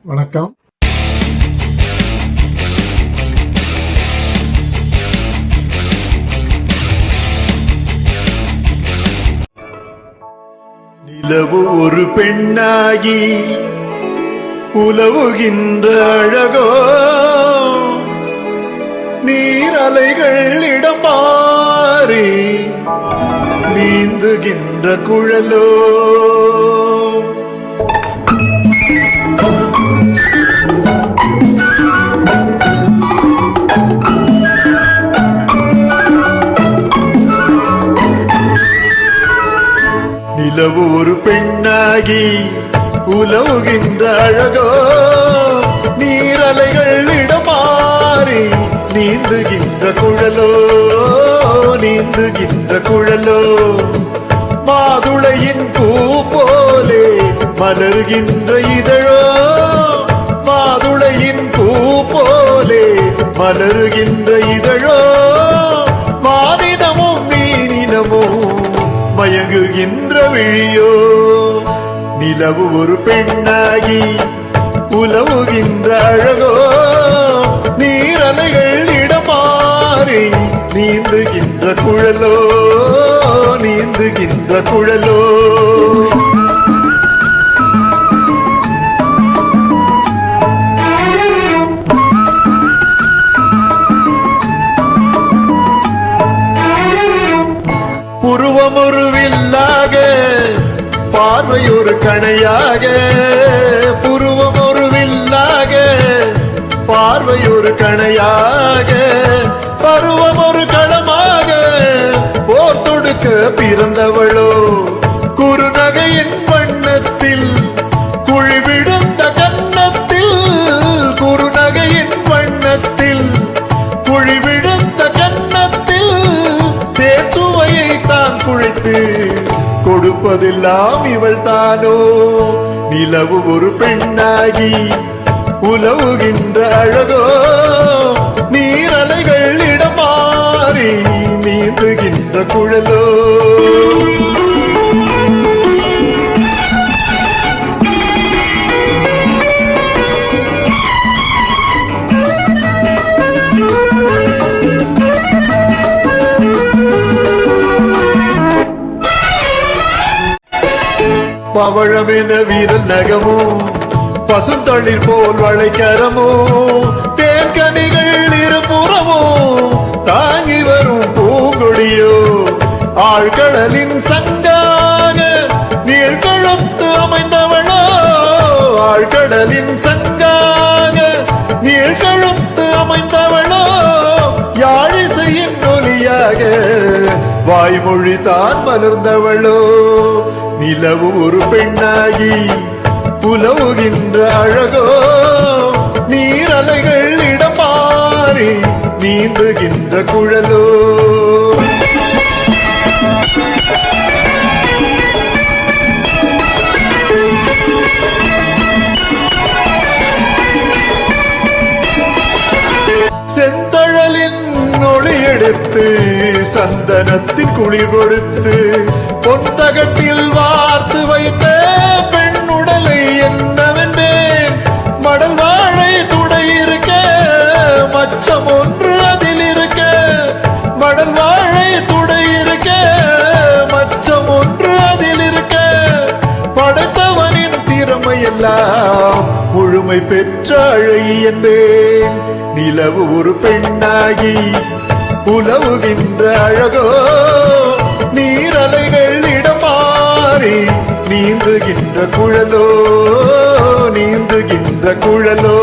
வணக்கம். நிலவு ஒரு பெண்ணாகி உலவுகின்ற அழகோ, நீரலைகள் இடம் மாறி நீந்துகின்ற குழலோ, நிலவு ஒரு பெண்ணாகி உலவுகின்ற அழகோ, நீரலைகள் இடமாறி நீந்துகின்ற குழலோ, நீந்துகின்ற குழலோ, மாதுளையின் பூ போலே மலர்கின்ற இதழோ, மாதுளையின் பூ போலே மலர்கின்ற இதழோ, மானினமும் மீனினமும் மயங்குகின்ற விழியோ, நிலவு ஒரு பெண்ணாகி உலவுகின்ற அழகோ, நீரலைகள் இடமாறி நீந்துகின்ற குழலோ, நீந்துகின்ற குழலோ. புருவம் ஒரு வில்லாக, பார்வை ஒரு கணையாக, புருவம் ஒரு வில்லாக, பார்வை ஒரு கணையாக, பருவம் ஒரு களமாக, போர் தொடுக்க பிறந்தவளோ, குறுநகையின் வண்ணத்தில் குழி விழுந்த கன்னத்தில், குறுநகையின் வண்ணத்தில் குழி விழுந்த கன்னத்தில் தேச்சுவையை தான் குழைத்து கொடுப்பதெல்லாம் இவள் தானோ, நிலவு ஒரு பெண்ணாகி உலவுகின்ற அழகோ, நீரலைகள் இடமாறி நீந்துகின்ற குழலோ. பவழமென வீரல் நகமோ, பசுந்தளிர் போல் வளைக்கரமோ, தேன்கனிகள் இருபுறமோ தாங்கி வரும் பூங்கொடியோ, ஆழ்கடலின் சங்காக நீழ்கழுத்து அமைந்தவளோ, ஆழ்கடலின் சங்காக நீழ்கழுத்து அமைந்தவளோ, யாழிசையின் ஒலியாக வாய்மொழி தான் மலர்ந்தவளோ, நிலவு ஒரு பெண்ணாகி உலவுகின்ற அழகோ, நீரலைகள் இடமாறி நீந்துகின்ற குழலோ. செந்தழலின் ஒளி எடுத்து சந்தனத்தின் குளிர் கொடுத்து பொந்தகட்டில் வார்த்து வைத்த பெண்ணுடலை என்னவென்பேன், மடல் வாழை துடை இருக்க மச்சம் ஒன்று அதில் இருக்க, மடல் வாழை துடை இருக்க மச்சம் ஒன்று அதில் இருக்க, படைத்தவனின் திறமையெல்லாம் முழுமை பெற்ற அழகி என்பேன், நிலவு ஒரு பெண்ணாகி உலவுகின்ற அழகோ, நீரலைகள் இடமாறி நீந்துகின்ற குழலோ, நீந்துகின்ற குழலோ.